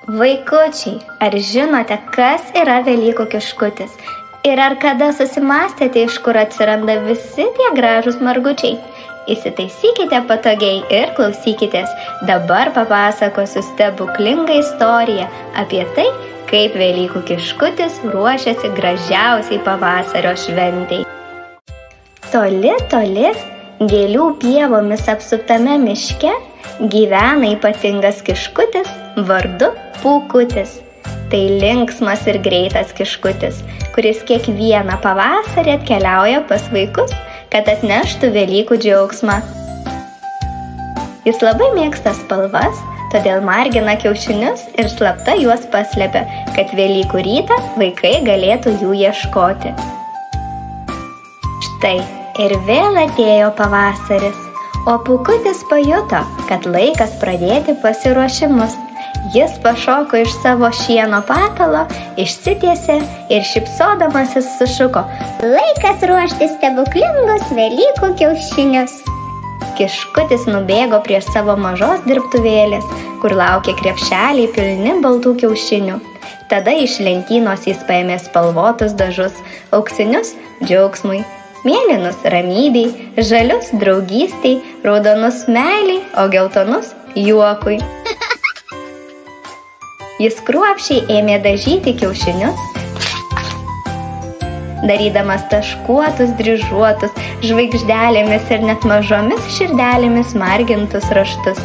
Vaikučiai, ar žinote, kas yra Velykų kiškutis? Ir ar kada susimąstėte, iš kur atsiranda visi tie gražūs margučiai? Įsitaisykite patogiai ir klausykitės. Dabar papasakosiu stebuklingą istoriją apie tai, kaip Velykų kiškutis ruošiasi gražiausiai pavasario šventei. Toli, toli, gėlių pievomis apsuptame miške gyvena ypatingas kiškutis vardu Pūkutis. Tai linksmas ir greitas kiškutis, kuris kiekvieną pavasarį atkeliauja pas vaikus, kad atneštų Velykų džiaugsmą. Jis labai mėgsta spalvas, todėl margina kiaušinius ir slapta juos paslepia, kad Velykų rytą vaikai galėtų jų ieškoti. Štai ir vėl atėjo pavasaris, o Pūkutis pajuto, kad laikas pradėti pasiruošimus. Jis pašoko iš savo šieno patalo, išsitiesė ir šypsodamasis sušuko: "Laikas ruošti stebuklingus Velykų kiaušinius." Kiškutis nubėgo prie savo mažos dirbtuvėlės, kur laukė krepšeliai pilni baltų kiaušinių. Tada iš lentynos jis paėmė spalvotus dažus, auksinius džiaugsmui, mėlynus ramybei, žalius draugystei, raudonus meilei, o geltonus juokui. Jis kruopščiai ėmė dažyti kiaušinius, darydamas taškuotus, dryžuotus, žvaigždelėmis ir net mažomis širdelėmis margintus raštus.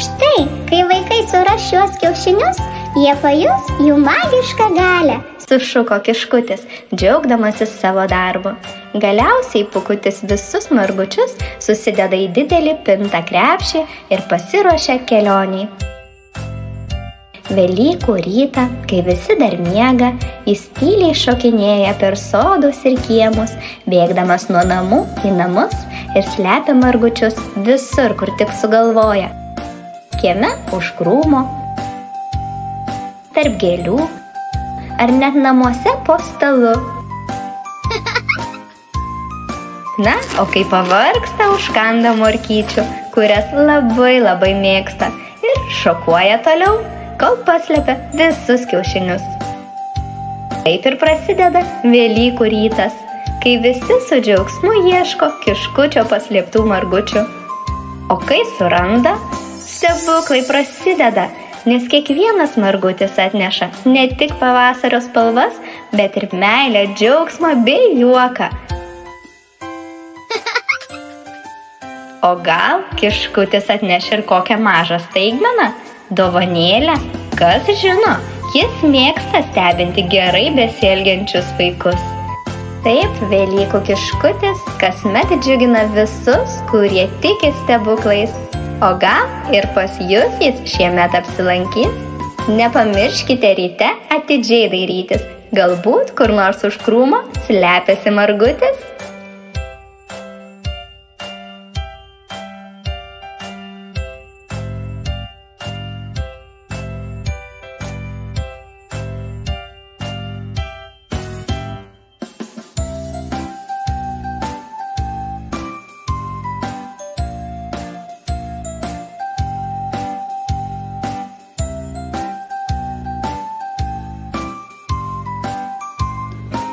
Štai, kai vaikai suras šiuos kiaušinius, jie pajus jų magišką galią, sušuko kiškutis, džiaugdamasis savo darbu. Galiausiai Pūkutis visus margučius susideda į didelį pintą krepšį ir pasiruošia kelioniai. Velykų rytą, kai visi dar miega, jis tyliai šokinėja per sodus ir kiemus, bėgdamas nuo namų į namus ir slepia margučius visur, kur tik sugalvoja. Kieme už krūmo, tarp gėlių ar net namuose po stalu. Na, o kai pavargsta, užkanda morkyčių, kurias labai mėgsta, ir šokuoja toliau, kol paslepia visus kiaušinius. Taip ir prasideda Velykų rytas, kai visi su džiaugsmu ieško kiškučio paslėptų margučių. O kai suranda, stebuklai prasideda, nes kiekvienas margutis atneša ne tik pavasario spalvas, bet ir meilę, džiaugsmą bei juoką. O gal kiškutis atneš ir kokią mažą staigmeną? Dovanėlę? Kas žino, jis mėgsta stebinti gerai besielgiančius vaikus. Taip, Velykų kiškutis kasmet džiugina visus, kurie tiki stebuklais. O gal ir pas jus jis šiemet apsilankys? Nepamirškite ryte atidžiai dairytis. Galbūt kur nors už krūmo slepiasi margutis?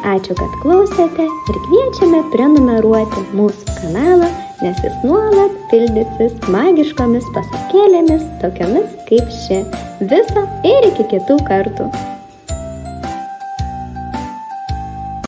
Ačiū, kad klausėte ir kviečiame prenumeruoti mūsų kanalą, nes jis nuolat pildysis magiškomis pasakėlėmis, tokiomis kaip ši. Viso ir iki kitų kartų.